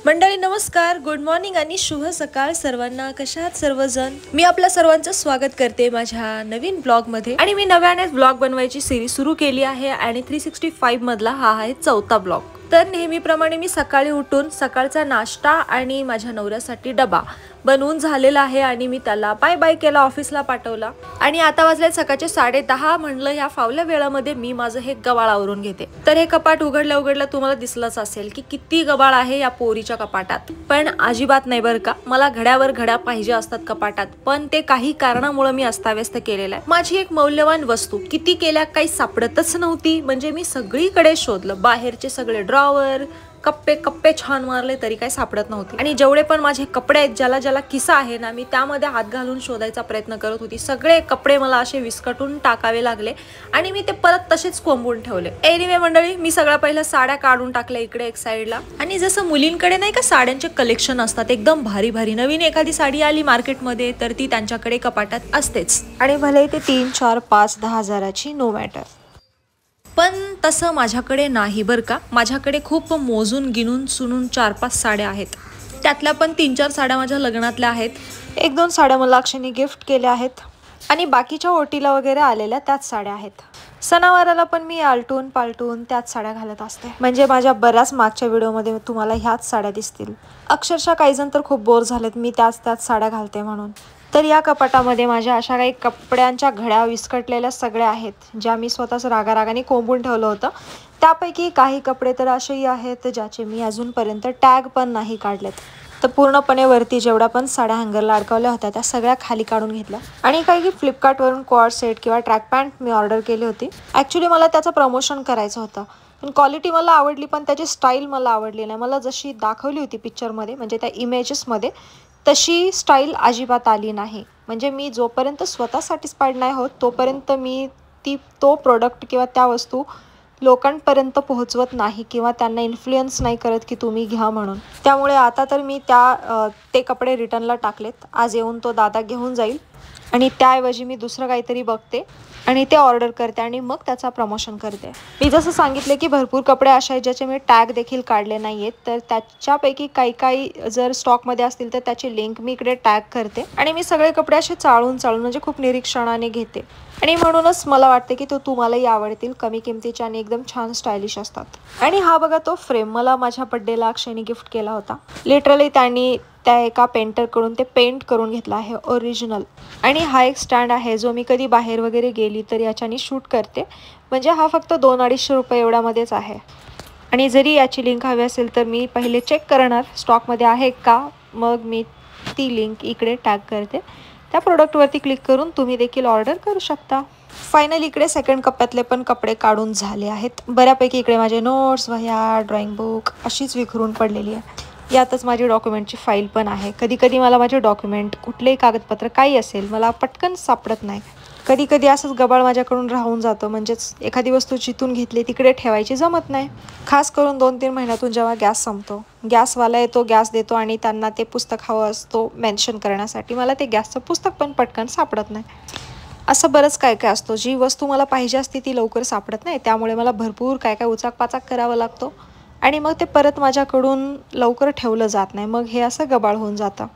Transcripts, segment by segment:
मंडळी नमस्कार, good morning आणि शुभ सकाळ सर्वांना. कशा आहात सर्वजण? मी आपल्या सर्वांचं स्वागत करते माझ्या नवीन ब्लॉग मध्ये. आणि मी नव्यानेच ब्लॉग बनवायची सिरीज सुरू केली आहे आणि 365 मधला हा आहे 4था ब्लॉग. तर नेहमीप्रमाणे मी सकाळी उठून सकाळचा नाश्ता आणि माझ्या नवऱ्यासाठी डबा बनवून झालेला आहे आणि मी त्याला बाय बाय केला, ऑफिसला पाठवला. आणि आता वाजले सकाळचे 10:30. म्हणलं ह्या फावल्या वेळामध्ये मी माझं हे गबाळ आवरून घेते. तर हे कपाट उघडल्या तुम्हाला दिसलंच असेल की किती गबाळ आहे या पोरीच्या कपाटात. पण अजिबात नाही बरं का, मला घड्यावर घड्या पाहिजे असतात कपाटात, पण ते काही कारणामुळे मी अस्ताव्यस्त केलेलं आहे. माझी एक मौल्यवान वस्तू किती केल्या काही सापडतच नव्हती. म्हणजे मी सगळीकडे शोधलं, बाहेरचे सगळे ड्रॉवर कप्पे कप्पे छान मारले तरी काही सापडत नव्हते. आणि जेवढे पण माझे कपडे आहेत, ज्याला ज्याला किस्सा आहे ना, मी त्यामध्ये हात घालून शोधायचा प्रयत्न करत होती. सगळे कपडे मला असे विस्कटून टाकावे लागले आणि मी ते परत तसेच कोंबून ठेवले. एनिवे मंडळी, मी सगळ्यात पहिलं साड्या काढून टाकल्या इकडे एक साईडला. आणि जसं मुलींकडे नाही का साड्यांचे कलेक्शन असतात एकदम भारी भारी, नवीन एखादी साडी आली मार्केटमध्ये तर ती त्यांच्याकडे कपाटात असतेच. आणि भले ते 3, 4, 5, 10 हजाराची नो मॅटर. पण तसं माझ्याकडे नाही बरं का. माझ्याकडे खूप मोजून गिनून सुनून 4-5 साड्या आहेत. त्यातल्या पण 3-4 साड्या माझ्या लग्नातल्या आहेत. 1-2 साड्या मला अक्षयने गिफ्ट केल्या आहेत आणि बाकीच्या ओटीला वगैरे आलेल्या त्याच साड्या आहेत. सणावाराला पण मी आलटून पालटून त्याच साड्या घालत असते. म्हणजे माझ्या बऱ्याच मागच्या व्हिडिओमध्ये तुम्हाला ह्याच साड्या दिसतील. अक्षरशः काही जण तर खूप बोर झालेत मी त्याच साड्या घालते म्हणून. तर या कपाटामध्ये माझ्या अशा काही कपड्यांच्या घड्या विस्कटलेल्या सगळ्या आहेत, ज्या मी स्वतःच रागारागाने कोंबून ठेवलं होतं. त्यापैकी काही कपडे तर असेही आहेत ज्याचे मी अजूनपर्यंत टॅग पण नाही काढलेत. तर पूर्णपणे वरती जेवढ्या पण साड्या हँगरला अडकवल्या होत्या त्या सगळ्या खाली काढून घेतल्या. आणि काही फ्लिपकार्टवरून कॉर्ड सेट किंवा ट्रॅक पॅन्ट मी ऑर्डर केली होती. ॲक्च्युली मला त्याचं प्रमोशन करायचं होतं, पण क्वालिटी मला आवडली पण त्याची स्टाईल मला आवडली नाही. मला जशी दाखवली होती पिक्चरमध्ये, म्हणजे त्या इमेजेसमध्ये, तशी स्टाईल अजिबात आली नाही. म्हणजे मी जोपर्यंत स्वतः सॅटिस्फाईड नाही होत तोपर्यंत मी तो प्रोडक्ट किंवा त्या वस्तू लोकांपर्यंत पोहोचवत नाही किंवा त्यांना इन्फ्लुएन्स नाही करत की तुम्ही घ्या म्हणून. त्यामुळे आता तर मी ते कपडे रिटर्नला टाकलेत. आज येऊन तो दादा घेऊन जाईल आणि त्याऐवजी मी दुसरं काहीतरी बघते आणि ते ऑर्डर करते आणि मग त्याचा प्रमोशन करते. मी जसं सांगितले की भरपूर कपडे असे आहेत ज्याचे मी टॅग देखील काढले नाही आहेत. तर त्याच्यापैकी काही जर स्टॉकमध्ये असतील तर त्याची लिंक मी इकडे टॅग करते. आणि मी सगळे कपडे असे चाळून म्हणजे खूप निरीक्षणाने घेते. आणि म्हणूनच मला वाटते की तुम्हालाही आवडतील. कमी किमतीचे आणि एकदम छान स्टायलिश असतात. आणि हा बघा तो फ्रेम मला माझ्या बड्डेला अक्षयने गिफ्ट केला होता. लिटरली त्यांनी त्या एका पेंटरकडून ते पेंट करून घेतला आहे ओरिजिनल. आणि हा एक स्टँड आहे जो मी कधी बाहेर वगैरे गेली तर याच्याने शूट करते. म्हणजे हा फक्त 200-250 रुपये एवढ्यामध्येच आहे. आणि जरी याची लिंक हवी असेल तर मी पहिले चेक करणार स्टॉकमध्ये आहे का, मग मी ती लिंक इकडे टॅग करते. त्या प्रोडक्टवरती क्लिक करून तुम्ही देखील ऑर्डर करू शकता. फायनली इकडे सेकंड कप्प्यातले पण कपडे काढून झाले आहेत. बऱ्यापैकी इकडे माझे नोट्स, वह्या, ड्रॉइंग बुक अशीच विखरून पडलेली आहे. यातच माझी डॉक्युमेंटची फाईल पण आहे. कधी मला माझे डॉक्युमेंट, कुठलेही कागदपत्र काही असेल, मला पटकन सापडत नाही. कधी असंच गबाळ माझ्याकडून राहून जातं. म्हणजेच एखादी वस्तू जिथून घेतली तिकडे ठेवायची जमत नाही. खास करून 2-3 महिन्यातून जेव्हा गॅस संपतो, गॅसवाला येतो, गॅस देतो आणि त्यांना ते पुस्तक हवं असतो मेन्शन करण्यासाठी. मला ते गॅसचं पुस्तक पण पटकन सापडत नाही. असं बरंच काय असतो, जी वस्तू मला पाहिजे असते ती लवकर सापडत नाही. त्यामुळे मला भरपूर काय उचाकपाचाक करावं लागतो आणि मग ते परत माझ्याकडून लवकर ठेवलं जात नाही. मग हे असं गबाळ होऊन जातं.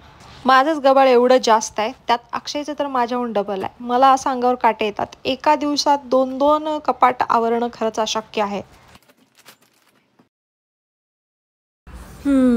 माझंच गबाळ एवढं जास्त आहे, त्यात अक्षयचं तर माझ्याहून डबल आहे. मला असं अंगावर काटे येतात. एका दिवसात 2-2 कपाट आवरणं खरंच अशक्य आहे.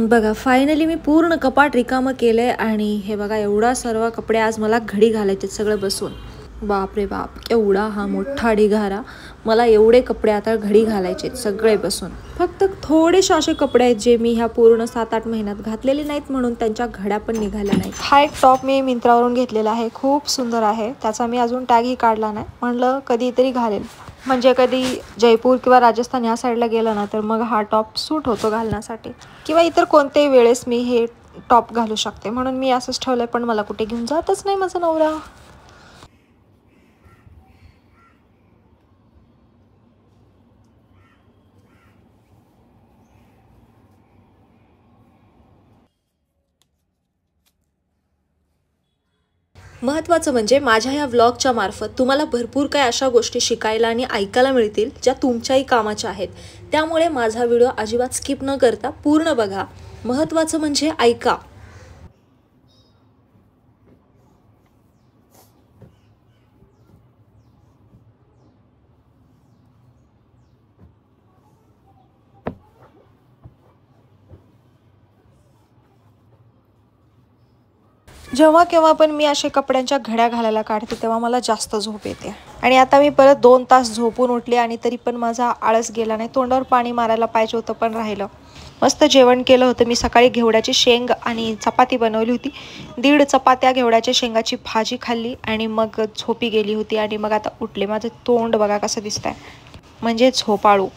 बघा फायनली मी पूर्ण कपाट रिकामं केलंय. आणि हे बघा एवढा सर्व कपडे आज मला घडी घालायचे सगळं बसून. बापरे बाप, एवढा हा मोठा ढिगारा. मला एवढे कपडे आता घडी घालायचे सगळे बसून. फक्त थोडेसे असे कपडे आहेत जे मी ह्या पूर्ण 7-8 महिन्यात घातलेले नाहीत म्हणून त्यांच्या घड्या पण निघाल्या नाहीत. हा एक टॉप मी मिंत्रावरून घेतलेला आहे, खूप सुंदर आहे. त्याचा मी अजून टॅगही काढला नाही. म्हणलं कधीतरी घालेल. म्हणजे कधी जयपूर किंवा राजस्थान ह्या साईडला गेलं ना तर मग हा टॉप सूट होतो घालण्यासाठी. किंवा इतर कोणत्याही वेळेस मी हे टॉप घालू शकते म्हणून मी असंच ठेवलंय. पण मला कुठे घेऊन जातच नाही माझा नवरा. महत्त्वाचं म्हणजे माझ्या ह्या व्लॉगच्या मार्फत तुम्हाला भरपूर काही अशा गोष्टी शिकायला आणि ऐकायला मिळतील ज्या तुमच्याही कामाच्या आहेत. त्यामुळे माझा व्हिडिओ अजिबात स्किप न करता पूर्ण बघा. महत्त्वाचं म्हणजे ऐका. जेव्हा केव्हा पण मी असे कपड्यांच्या घड्या घालायला काढते तेव्हा मला जास्त झोप येते. आणि आता मी परत 2 तास झोपून उठले आणि तरी पण माझा आळस गेला नाही. तोंडावर पाणी मारायला पाहिजे होतं पण राहिलं. मस्त जेवण केलं होतं मी सकाळी. घेवड्याची शेंग आणि चपाती बनवली होती. 1.5 चपात्या घेवड्याच्या शेंगाची भाजी खाल्ली आणि मग झोपी गेली होती. आणि मग आता उठले. माझं तोंड बघा कसं दिसतंय, म्हणजे झोपाळू.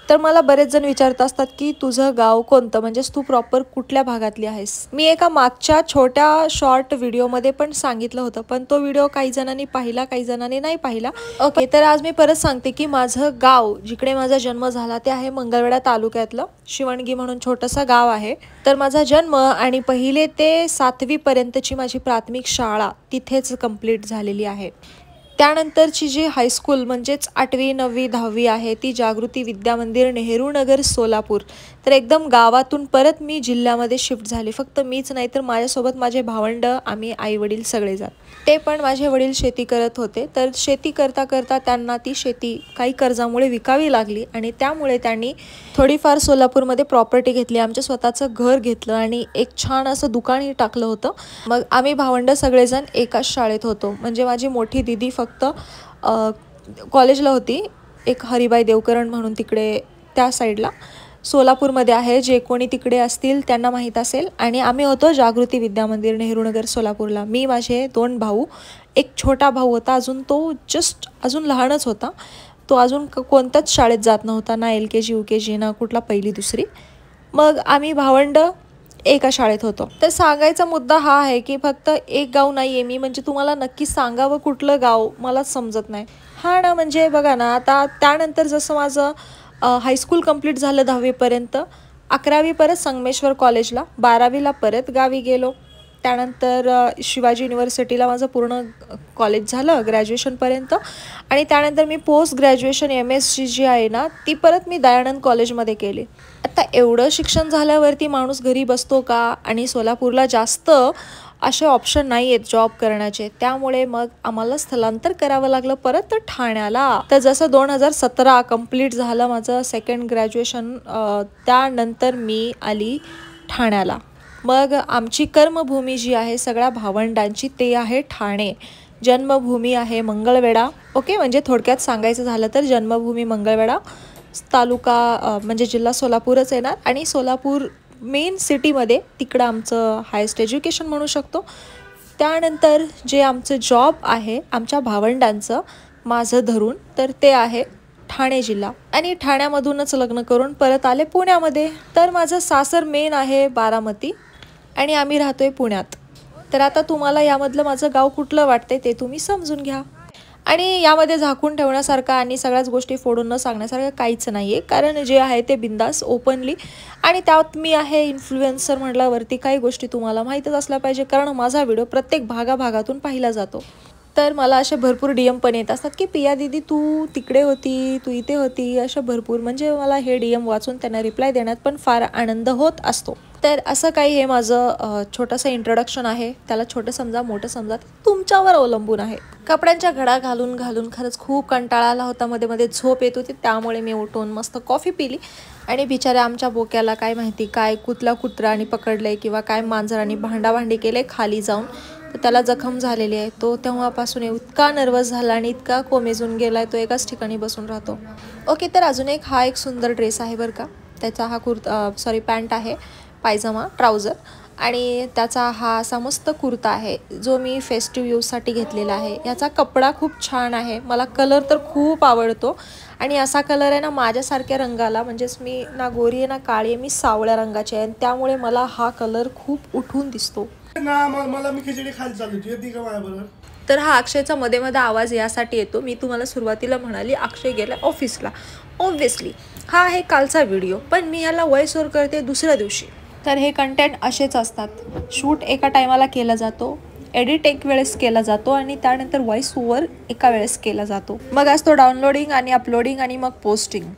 तर मला बरेच जण विचारत असतात की तुझं गाव कोणतं, म्हणजेच तू प्रॉपर कुठल्या भागातली आहेस. मी एका मागच्या छोट्या शॉर्ट व्हिडिओमध्ये पण सांगितलं होतं, पण तो व्हिडिओ काही जणांनी पाहिला, काही जणांनी नाही पाहिला. ओके, तर आज मी परत सांगते की माझं गाव, जिकडे माझा जन्म झाला, ते आहे मंगळवेढा तालुक्यातलं शिवणगी म्हणून छोटंसं गाव आहे. तर माझा जन्म आणि 1ली ते 7वी पर्यंतची माझी प्राथमिक शाळा तिथेच कंप्लीट झालेली आहे. त्यानंतरची जी हायस्कूल म्हणजेच 8वी 9वी 10वी आहे ती जागृती विद्या मंदिर, नेहरू नगर, सोलापूर. तर एकदम गावातून परत मी जिल्ह्यामध्ये शिफ्ट झाले. फक्त मीच नाही तर माझ्यासोबत माझे भावंड, आम्ही आई वडील सगळेजण. ते पण माझे वडील शेती करत होते. तर शेती करता करता त्यांना ती शेती काही कर्जामुळे विकावी लागली आणि त्यामुळे त्यांनी थोडीफार सोलापूरमध्ये प्रॉपर्टी घेतली. आमचं स्वतःचं घर घेतलं आणि एक छान असं दुकानही टाकलं होतं. मग आम्ही भावंड सगळेजण एकाच शाळेत होतो. म्हणजे माझी मोठी दिदी फक्त कॉलेजला होती, एक हरिबाई देवकरण म्हणून तिकडे त्या साईडला सोलापूरमध्ये आहे. जे कोणी तिकडे असतील त्यांना माहीत असेल. आणि आम्ही होतो जागृती विद्या मंदिर, नेहरू नगर, सोलापूरला. मी, माझे 2 भाऊ, एक छोटा भाऊ होता अजून, तो अजून लहानच होता. तो अजून कोणत्याच शाळेत जात नव्हता, ना LKG UKG ना कुठला 1ली 2री. मग आम्ही भावंड एका शाळेत होतो. तर सांगायचा मुद्दा हा आहे की फक्त एक गाव नाही आहे मी, म्हणजे तुम्हाला नक्की सांगावं कुठलं गाव मलाच समजत नाही. हा ना, म्हणजे बघा ना, आता त्यानंतर जसं माझं हायस्कूल कंप्लीट झालं 10वीपर्यंत, 11वी परत संगमेश्वर कॉलेजला, 12वीला परत गावी गेलो. त्यानंतर शिवाजी युनिव्हर्सिटीला माझं पूर्ण कॉलेज झालं ग्रॅज्युएशनपर्यंत. आणि त्यानंतर मी पोस्ट ग्रॅज्युएशन MSc जी आहे ना, ती परत मी दयानंद कॉलेजमध्ये केली. आता एवढं शिक्षण झाल्यावरती माणूस घरी बसतो का? आणि सोलापूरला जास्त असे ऑप्शन नाही आहेत जॉब करण्याचे. त्यामुळे मग आम्हाला स्थलांतर करावं लागलं परत ठाण्याला. तर जसं 2017 कंप्लीट झालं माझं 2nd ग्रॅज्युएशन, त्यानंतर मी आली ठाण्याला. मग आमची कर्मभूमी जी आहे सगळ्या भावंडांची ते आहे ठाणे. जन्मभूमी आहे मंगळवेढा. ओके, म्हणजे थोडक्यात सांगायचं झालं तर जन्मभूमी मंगळवेढा, तालुका म्हणजे जिल्हा सोलापूरच येणार. आणि सोलापूर मेन सिटीमध्ये तिकडं आमचं हायेस्ट एज्युकेशन म्हणू शकतो. त्यानंतर जे आमचं जॉब आहे आमच्या भावंडांचं, माझं धरून, तर ते आहे ठाणे जिल्हा. आणि ठाण्यामधूनच लग्न करून परत आले पुण्यामध्ये. तर माझं सासर मेन आहे बारामती आणि आम्ही राहतोय पुण्यात. तर आता तुम्हाला यामधलं माझं गाव कुठलं वाटतंय ते तुम्ही समजून घ्या. आणि यामध्ये झाकून ठेवण्यासारखं आणि सगळ्याच गोष्टी फोडून न सांगण्यासारखं काहीच नाही आहे, कारण जे आहे ते बिंदास ओपनली. आणि त्यात मी आहे इन्फ्लुएन्सर म्हटल्यावरती काही गोष्टी तुम्हाला माहीतच असल्या पाहिजे, कारण माझा व्हिडिओ प्रत्येक भागाभागातून पाहिला जातो. तर मला असे भरपूर DM पण येत असतात की पिया दीदी तू तिकडे होती, तू इथे होती, अशा भरपूर. म्हणजे मला हे DM वाचून त्यांना रिप्लाय देण्यात पण फार आनंद होत असतो. तर असं काही हे माझं छोटंसं इंट्रोडक्शन आहे. त्याला छोटं समजा मोठं समजा, तुमच्यावर अवलंबून आहे. कपड्यांच्या घडा घालून घालून खरंच खूप कंटाळा आला होता, मध्ये मध्ये झोप येत होती. त्यामुळे मी उठून मस्त कॉफी पिली. आणि बिचाऱ्या आमच्या बोक्याला काय माहिती काय कुठला कुत्र्याने पकडलंय किंवा काय मांजराने भांडाभांडी केले खाली जाऊन, तर त्याला जखम झालेली आहे. तो तेव्हापासून इतका नर्वस झाला आणि इतका कोमेजून गेलाय, तो एकाच ठिकाणी बसून राहतो. ओके, तर अजून एक सुंदर ड्रेस आहे बरं का. त्याचा हा पॅन्ट आहे. पायजमा ट्राउझर आणि त्याचा हा असा मस्त कुर्ता आहे जो मी फेस्टिव्ह यूजसाठी घेतलेला आहे. याचा कपडा खूप छान आहे, मला कलर तर खूप आवडतो आणि असा कलर आहे ना माझ्यासारख्या रंगाला, म्हणजेच मी ना गोरी आहे ना काळी आहे, मी सावळ्या रंगाची आहे, त्यामुळे मला हा कलर खूप उठून दिसतो. मला मी खिचडी खायला चालू होती का माझ्याबरोबर. तर हा अक्षयचा मध्ये मध्ये आवाज यासाठी येतो, मी तुम्हाला सुरुवातीला म्हणाली अक्षय गेला ऑफिसला. ऑब्व्हियसली हा आहे कालचा व्हिडिओ, पण मी याला व्हॉइस ओव्हर करते दुसऱ्या दिवशी. तर हे कंटेंट असेच असतात, शूट एका टायमाला केला जातो, एडिट एक वेळेस केला जातो आणि त्यानंतर व्हॉइस ओव्हर एका वेळेस केला जातो, मग असतो डाउनलोडिंग आणि अपलोडिंग आणि मग पोस्टिंग.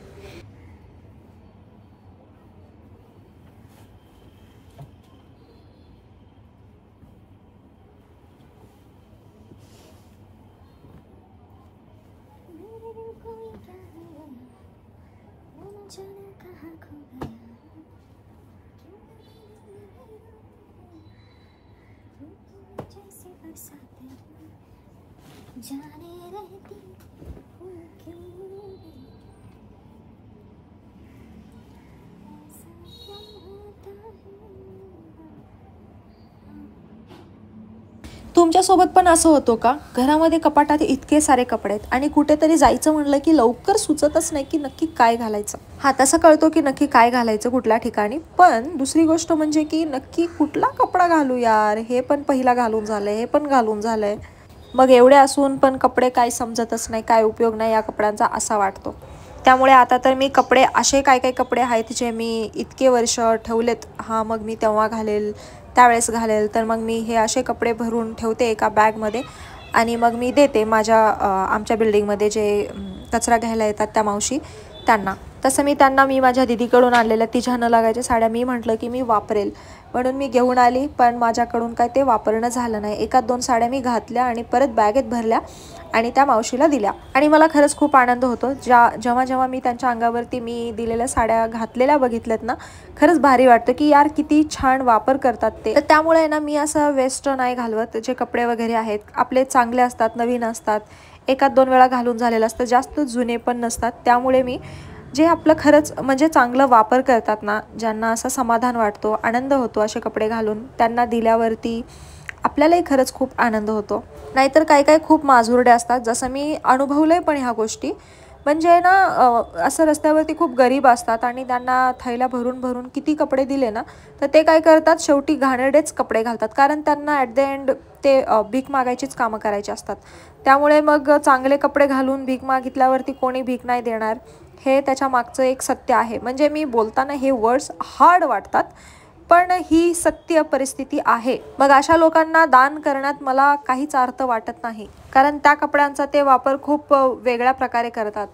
तुमच्यासोबत पण असं होतं का? घरामध्ये कपाटात इतके सारे कपडे आहेत आणि कुठेतरी जायचं म्हणलं की लवकर सुचतच नाही की नक्की काय घालायचं. हा तसं कळतो की नक्की काय घालायचं कुठल्या ठिकाणी, पण दुसरी गोष्ट म्हणजे की नक्की कुठला कपडा घालू यार, हे पण पहिला घालून झालंय, हे पण घालून झालंय, मग एवढे असून पण कपडे काय समजतच नाही, काय उपयोग नाही या कपड्यांचा असा वाटतो. त्यामुळे आता तर मी कपडे असे काय काय कपडे आहेत जे मी इतके वर्ष ठेवलेत, हा मग मी तेव्हा घालेल त्यावेळेस घालेल, तर मग मी हे असे कपडे भरून ठेवते एका बॅगमध्ये आणि मग मी देते माझ्या आमच्या बिल्डिंगमध्ये जे कचरा घ्यायला येतात त्या मावशी त्यांना. तसं मी माझ्या दिदीकडून आणलेल्या तिच्या न लागायच्या साड्या मी म्हटलं की मी वापरेल म्हणून मी घेऊन आली, पण माझ्याकडून काय ते वापरणं झालं नाही. एकाच दोन साड्या मी घातल्या आणि परत बॅगेत भरल्या आणि त्या मावशीला दिल्या आणि मला खरंच खूप आनंद होतो जेव्हा जेव्हा मी त्यांच्या अंगावरती मी दिलेल्या साड्या घातलेल्या बघितल्यात ना, खरंच भारी वाटतं की यार किती छान वापर करतात ते. तर त्यामुळे ना मी असं वेस्ट नाही घालवत, जे कपडे वगैरे आहेत आपले चांगले असतात, नवीन असतात, एकाच दोन वेळा घालून झालेलं असतं, जास्त जुने पण नसतात, त्यामुळे मी जे आपलं खरंच म्हणजे चांगलं वापर करतात ना, ज्यांना असं समाधान वाटतो, आनंद होतो असे कपडे घालून, त्यांना दिल्यावरती आपल्यालाही खरंच खूप आनंद होतो. नाहीतर काय काय खूप माजुरडे असतात, जसं मी अनुभवलंय पण ह्या गोष्टी, म्हणजे ना असं रस्त्यावरती खूप गरीब असतात आणि त्यांना थैल्या भरून भरून किती कपडे दिले ना, तर ते काय करतात शेवटी घाणेरडेच कपडे घालतात, कारण त्यांना ॲट द एंड ते भीक मागायचीच कामं करायची असतात. त्यामुळे मग चांगले कपडे घालून भीक मागितल्यावरती कोणी भीक नाही देणार, हे त्याच्या मागचं एक सत्य आहे. म्हणजे मी बोलताना हे वर्ड्स हार्ड वाटतात, पण ही सत्य परिस्थिती आहे. मग अशा लोकांना दान करण्यात मला काहीच अर्थ वाटत नाही, कारण त्या कपड्यांचा ते वापर खूप वेगळ्या प्रकारे करतात.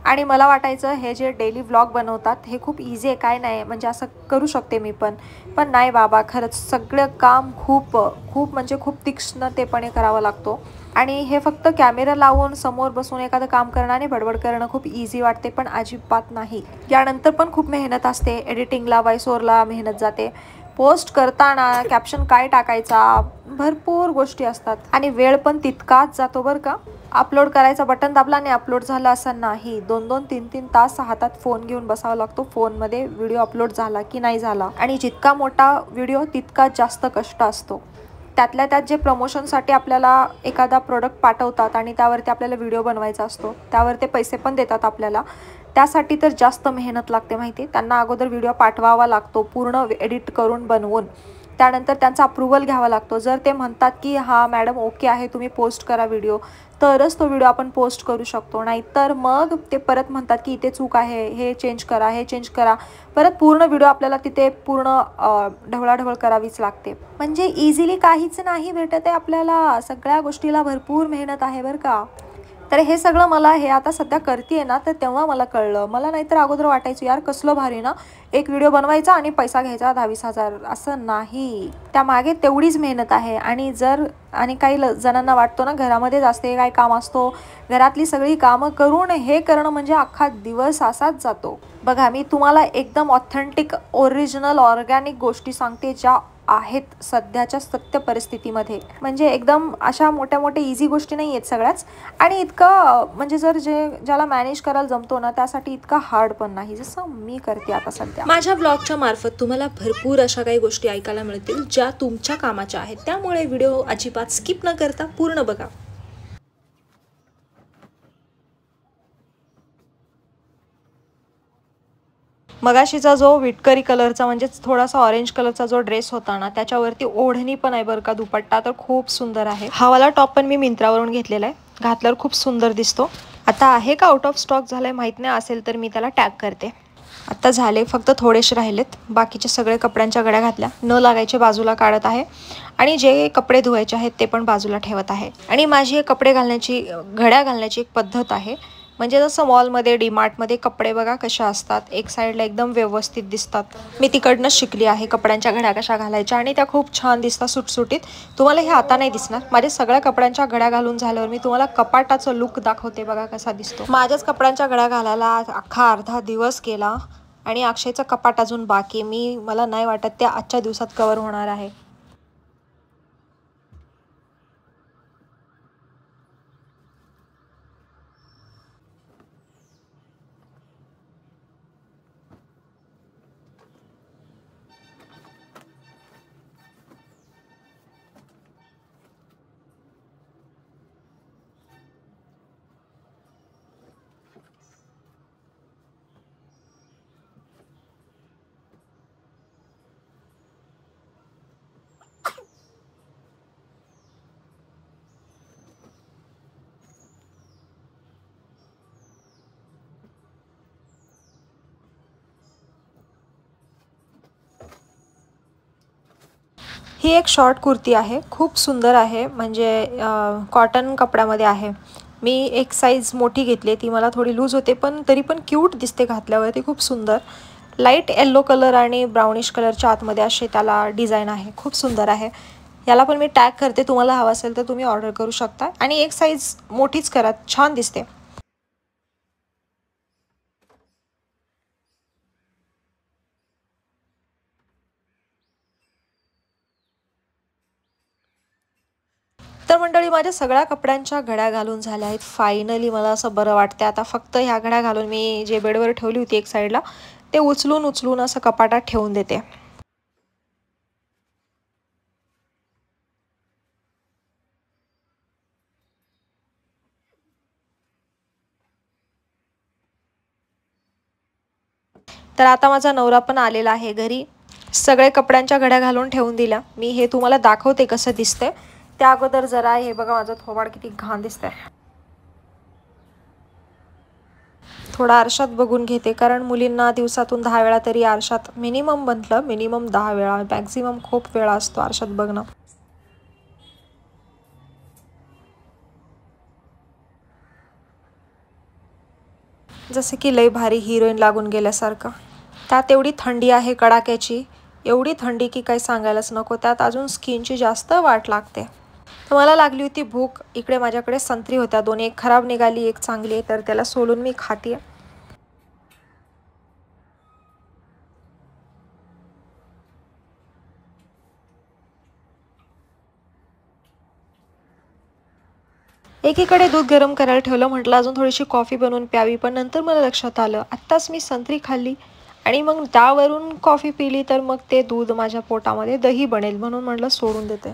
आणि मला वाटायचं हे जे डेली व्लॉग बनवतात हे खूप इझी आहे, काय नाही म्हणजे असं करू शकते मी पण नाही बाबा, खरंच सगळं काम खूप खूप म्हणजे खूप तीक्ष्णतेपणे करावं लागतो. आणि हे फक्त कॅमेरा लावून समोर बसून एखादं काम करणं आणि बडबड करणं खूप इझी वाटते, पण अजिबात नाही. यानंतर पण खूप मेहनत असते, एडिटिंगला, व्हॉइस ओव्हरला मेहनत जाते, पोस्ट करताना कॅप्शन काय टाकायचा, भरपूर गोष्टी असतात आणि वेळ पण तितकाच जातो बरं का. अपलोड करायचा बटन दाबला आणि अपलोड झाला असं नाही, 2-2, 3-3 तास हातात फोन घेऊन बसावा लागतो, फोनमध्ये व्हिडिओ अपलोड झाला की नाही झाला. आणि जितका मोठा व्हिडिओ तितका जास्त कष्ट असतो. त्यातल्या त्यात जे प्रमोशनसाठी आपल्याला एखादा प्रोडक्ट पाठवतात आणि त्यावरती आपल्याला व्हिडिओ बनवायचा असतो, त्यावर ते पैसे पण देतात आपल्याला, त्यासाठी तर जास्त मेहनत लागते माहिती. त्यांना अगोदर व्हिडिओ पाठवावा लागतो पूर्ण एडिट करून बनवून, त्यानंतर त्यांचा अप्रूव्हल घ्यावा लागतो. जर ते म्हणतात की हां मॅडम ओके आहे तुम्ही पोस्ट करा व्हिडिओ, तरच तो व्हिडिओ आपण पोस्ट करू शकतो, नाहीतर मग ते परत म्हणतात की इथे चूक आहे, हे चेंज करा, हे चेंज करा, परत पूर्ण व्हिडिओ आपल्याला तिथे पूर्ण ढवळाढवळ करावीच लागते. म्हणजे इझिली काहीच नाही भेटत आहे आपल्याला, सगळ्या गोष्टीला भरपूर मेहनत आहे बरं का. तर हे सगळं मला हे आता सध्या करते ना, तर तेव्हा मला कळलं. मला नाहीतर अगोदर वाटायचं यार कसलं भारी ना, एक व्हिडिओ बनवायचा आणि पैसा घ्यायचा 10-20 हजार, असं नाही. त्यामागे तेवढीच मेहनत आहे. आणि काही जणांना वाटतो ना घरामध्ये जास्त काय काम असतो, घरातली सगळी कामं करून हे करणं म्हणजे अख्खा दिवस असाच जातो. बघा मी तुम्हाला एकदम ऑथेंटिक ओरिजिनल ऑर्गॅनिक गोष्टी सांगते ज्या आहेत सध्याच्या सत्य परिस्थितीमध्ये. म्हणजे एकदम अशा मोठ्या मोठ्या इझी गोष्टी नाही आहेत सगळ्याच, आणि इतकं म्हणजे ज्याला मॅनेज करायला जमतो ना त्यासाठी इतका हार्ड पण नाही, जसं मी करते आता सध्या. माझ्या ब्लॉगच्या मार्फत तुम्हाला भरपूर अशा काही गोष्टी ऐकायला मिळतील ज्या तुमच्या कामाच्या आहेत, त्यामुळे व्हिडिओ अजिबात स्किप न करता पूर्ण बघा. मगाशीचा जो विटकरी कलरचा म्हणजे थोडासा ऑरेंज कलरचा जो ड्रेस होता ना, त्याच्यावरती ओढणी पण आहे बरं का, दुपट्टा तर खूप सुंदर आहे. हा वाला टॉप पण मी मिंत्रावरून घेतलेला आहे, घातल्यावर खूप सुंदर दिसतो. आता आहे का आउट ऑफ स्टॉक झालाय माहित नाही, असेल तर मी त्याला टॅग करते. आता झाले, फक्त थोडेसे राहिलेत. बाकीचे सगळे कपड्यांच्या घड्या घातल्या, न लागायचे बाजूला काढत आहे, आणि जे कपडे धुवायचे आहेत ते पण बाजूला ठेवत आहे. आणि माझी कपडे घालण्याची घड्या घालण्याची एक पद्धत आहे. म्हणजे जसं मॉलमध्ये डीमार्टमध्ये कपडे बघा कशा असतात, एक साईडला एकदम व्यवस्थित दिसतात. मी तिकडनंच शिकली आहे कपड्यांच्या घड्या कशा घालायच्या, आणि त्या खूप छान दिसतात सुटसुटीत. तुम्हाला हे आता नाही दिसणार. माझ्या सगळ्या कपड्यांच्या घड्या घालून झाल्यावर मी तुम्हाला कपाटाचं लुक दाखवते, बघा कसा दिसतो. माझ्याच कपड्यांच्या घड्या घालायला अख्खा अर्धा दिवस गेला, आणि अक्षयचं कपाट अजून बाकी. मला नाही वाटत त्या आजच्या दिवसात कव्हर होणार आहे. ही एक शॉर्ट कुर्ती आहे, खूप सुंदर आहे. म्हणजे कॉटन कपड्यामध्ये आहे. मी एक साईज मोठी घेतली, ती मला थोडी लूज होते, पण तरी पण क्यूट दिसते घातल्यावरती, खूप सुंदर. लाईट येल्लो कलर आणि ब्राउनिश कलरच्या आतमध्ये असे त्याला डिझाईन आहे, खूप सुंदर आहे. याला पण मी टॅग करते, तुम्हाला हवं असेल तर तुम्ही ऑर्डर करू शकता. आणि एक साईज मोठीच करा, छान दिसते. तर मंडळी, माझ्या सगळ्या कपड्यांच्या घड्या घालून झाल्या आहेत. फायनली मला असं बरं वाटतं. आता फक्त ह्या घड्या घालून मी जे बेडवर ठेवली होती एक साईडला, ते उचलून असं कपाटात ठेवून देते. तर आता माझा नवरा पण आलेला आहे घरी. सगळे कपड्यांच्या घड्या घालून ठेवून दिल्या. मी हे तुम्हाला दाखवते कसं दिसतंय. त्या अगोदर जरा हे बघा, माझं थोबाड किती घाण दिसतंय. थोडा आरशात बघून घेते, कारण मुलींना दिवसातून 10 वेळा तरी आरशात मिनिमम 10 वेळा, मॅक्झिमम खूप वेळा असतो आरशात बघणं. जसे की लय भारी हिरोईन लागून गेल्यासारखं. त्यात एवढी थंडी आहे कडाक्याची, एवढी थंडी की काही सांगायलाच नको. त्यात अजून स्किनची जास्त वाट लागते. तर मला लागली होती भूक. इकडे माझ्याकडे संत्री होत्या दोन, एक खराब निघाली, एक चांगली आहे, तर त्याला सोलून मी खाते. एकीकडे दूध गरम करायला ठेवलं, म्हटलं अजून थोडीशी कॉफी बनवून प्यावी, पण नंतर मला लक्षात आलं आत्ताच मी संत्री खाल्ली आणि मग त्यावरून कॉफी पिली तर मग ते दूध माझ्या पोटामध्ये दही बनेल, म्हणून म्हटलं सोडून देते.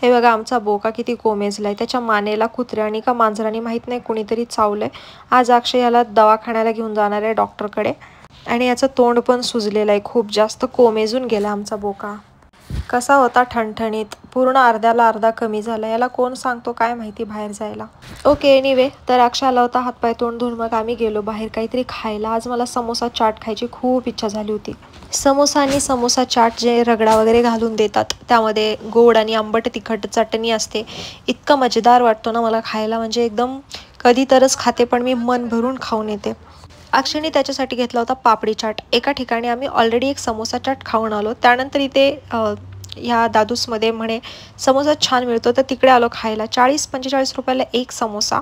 हे बघा, आमचा बोका किती कोमेजलाय. त्याच्या मानेला कुत्र्यानी का मांजरानी माहीत नाही कोणीतरी चावलंय. आज अक्षय याला दवाखान्याला घेऊन जाणार आहे डॉक्टरकडे, आणि याचं तोंड पण सुजलेलं आहे, खूप जास्त कोमेजून गेला आमचा बोका. कसा होता ठणठणीत, पूर्ण अर्ध्याला अर्धा कमी झाला. याला कोण सांगतो काय माहिती बाहेर जायला. ओके, एनिवे, तर अक्षय आला होता हातपाय तोंड धुवून, मग आम्ही गेलो बाहेर काहीतरी खायला. आज मला समोसा चाट खायची खूप इच्छा झाली होती. समोसा आणि समोसा चाट जे रगडा वगैरे घालून देतात, त्यामध्ये गोड आणि आंबट तिखट चटणी असते. इतका मजेदार वाटतो ना मला खायला, म्हणजे एकदम कधी तरच खाते, पण मी मन भरून खाऊन येते. अक्षयने त्याच्यासाठी घेतला होता पापडी चाट. एका ठिकाणी आम्ही ऑलरेडी एक समोसा चाट खाऊन आलो, त्यानंतर इथे ह्या दादूसमध्ये म्हणे समोसा छान मिळतो, तर तिकडे आलो खायला. 40-45 रुपयाला एक समोसा,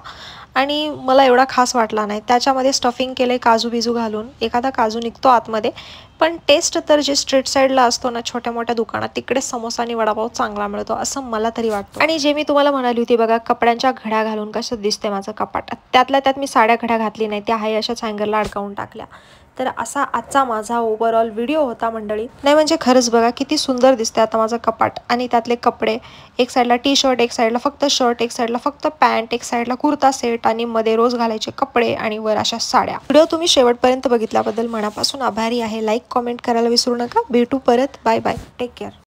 आणि मला एवढा खास वाटला नाही. त्याच्यामध्ये स्टफिंग केले काजू बिजू घालून, एखादा काजू निघतो आतमध्ये, पण टेस्ट तर जे स्ट्रीट साईडला असतो ना छोट्या मोठ्या दुकानात, तिकडे समोसा आणि वडापाव चांगला मिळतो असं मला तरी वाटतं. आणि जे मी तुम्हाला म्हणाली होती बघा कपड्यांच्या घड्या घालून कसं दिसते माझं कपाट, त्यातल्या त्यात मी साड्या घड्या घातली नाही, त्या आहे अशाच हँगरला अडकावून टाकल्या. तर असा आजचा माझा ओव्हरऑल व्हिडिओ होता मंडळी. नाही म्हणजे खरंच बघा किती सुंदर दिसते आता माझं कपाट. आणि त्यातले कपडे, एक साईडला टी शर्ट, एक साईडला फक्त शर्ट, एक साईडला फक्त पॅन्ट, एक साईडला कुर्ता सेट, आणि मध्ये रोज घालायचे कपडे, आणि वर अशा साड्या. व्हिडिओ तुम्ही शेवटपर्यंत बघितल्याबद्दल मनापासून आभारी आहे. लाईक कॉमेंट करायला विसरू नका. भेटू परत. Bye bye. Take care.